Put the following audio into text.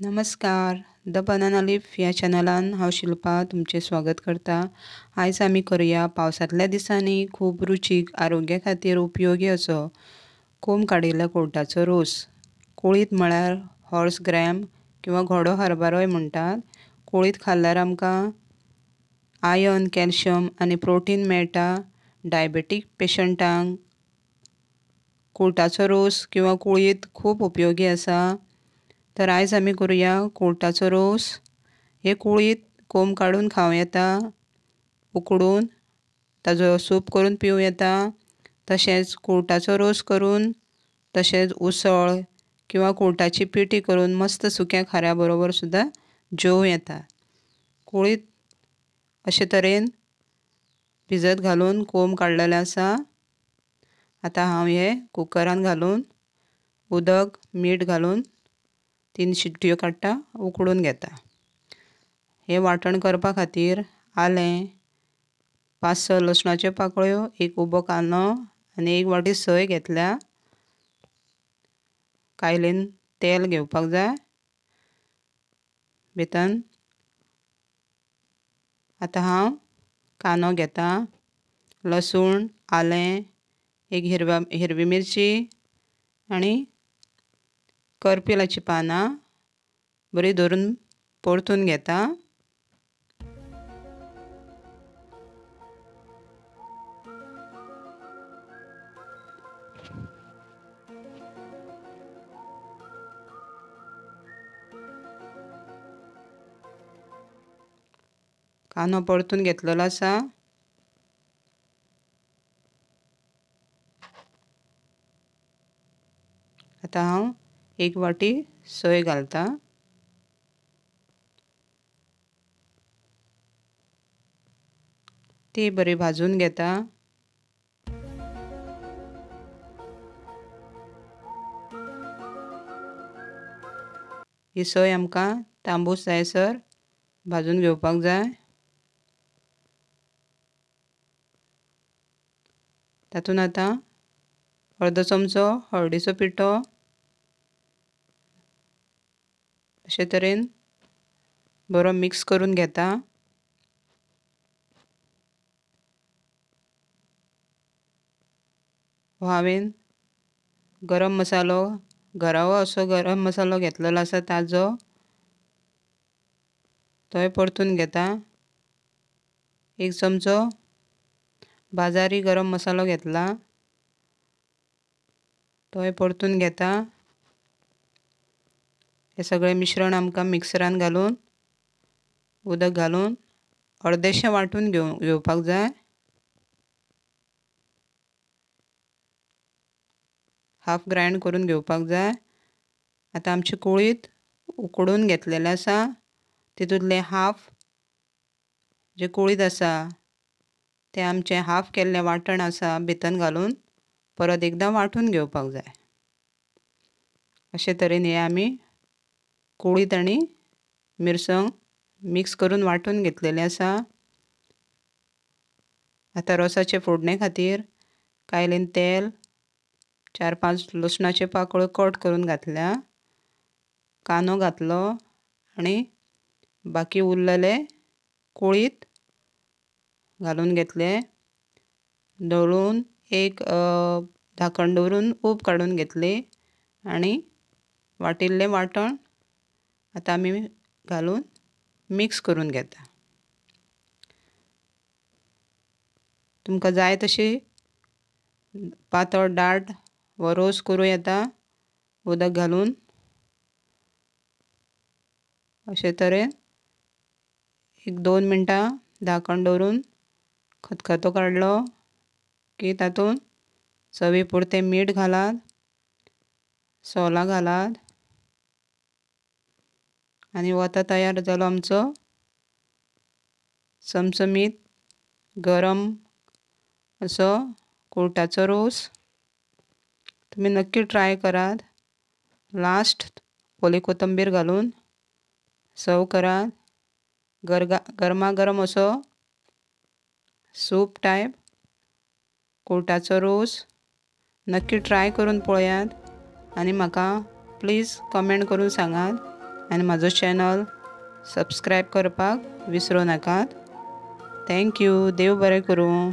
नमस्कार. The banana leaf ह्या चॅनलान हांव शिल्पा तुमचें स्वागत करता. आयज आमी करुया पावसांतल्या दिसांनी खूब रुचीक आरोग्या खातीर उपयोगी असो कोंब काडिल्ल्या कोळटाचो रोस. कोळीत म्हळ्यार हॉर्स ग्रॅम किंवा घोडो हरभरोय म्हणटात. कोळीत खाल्ल्यार आमकां आयर्न, कॅल्शियम आनी प्रोटीन मेळटा. डायबेटीक पेशंटांक कोळटाचो रोस किंवा कोळीत खूब उपयोगी आसा. तर आयज आमी करुया कोळटाचो रोस. हे कोळीत कोंब काडून खावं येता, उकडून ताजो सूप करून पिवं येता. तशेंच कोळटाचो रोस करून, तशेंच उसळ किंवा कोळटाची पिठी करून मस्त सुक्या खाऱ्या बरोबर सुद्दां जेवं येता. कोळीत अशे तरेन भिजत घालून कोंब काडलेले आसा. आतां हांव हे कुकरान घालून उदक मीठ घालून 3 शिट्ट्यो काडटा, उकडून घेता. हे वांटण करपा खातीर आलें, 5-6 लसणाच्यो पाकळ्यो, एक उबो कांदो आनी 1 वाटी सोय घेतल्या. कायलेन तेल घेवपाक जाय भितन. आतां हांव कांदो घेता, लसूण, आलें, एक हिरवी मिरची आनी करपिलाची पानां बरी धरून परतून घेता. कांदो परतून घेतलेलो आसा. आतां हांव 1 वाटी सोय घालता. ती बरी भाजून घेता. ही सोय आमकां तांबूस जायसर भाजून घेवपाक जाय. तातूंत आतां अर्दो चमचो हळदीचो पिठो, अशे तरेन बरो मिक्स करून घेता. हो हांवेन गरम मसालो, घरावो असो गरम मसालो घेतलेलो आसा ताजो, तोय परतून घेता. 1 चमचो बाजारी गरम मसालो घेतला, तोय परतून घेता. हे सगळें मिश्रण आमकां मिक्सरान घालून उदक घालून अर्देशें वांटून घेवपाक जाय. हाफ ग्रायंड करून घेवपाक जाय. आतां आमची कोळीत उकडून घेतलेले आसा. तितूंतले हाफ जे कोळीत आसा ते आमचें हाफ केल्लें वांटण आसा भितन घालून परत एकदां वांटून घेवपाक जाय. अशे तरेन हे आमी कोळीत आनी मिरसांग मिक्स करून वांटून घेतलेले आसा. आतां रोसाचे फोडणे खातीर कायलेन तेल, 4-5 लसणाचे पाकळ्यो कट करून घातल्या. कांदो घातलो आनी बाकी उरलेले कोळीत घालून घेतले. दळून एक धाकण दवरून उब काडून घेतली आनी वाटिल्लें वांटण आतां आमी घालून मिक्स करून घेता. तुमकां जाय तशी पातळ दाट वो रोस करूं येता उदक घालून. अशे तरेन 1-2 मिनटां धाकण दवरून खतखतो काडलो की तातूंत चवी पुरतें मीठ घालात, सोलां घालात आनी हो आतां तयार जालो आमचो चमचमीत गरम असो कोळटाचो रोस. तुमी नक्की ट्राय करात. लास्ट ओली कोथंबीर घालून सर्व करात. गरमा गरम असो सूप टायप कोळटाचो रोस नक्की ट्राय करून पळयात आनी म्हाका प्लीज कमेंट करून सांगात आनी म्हाजो चॅनल सबस्क्रायब करपाक विसरूं नाकात. थँक्यू. देव बरें करूं.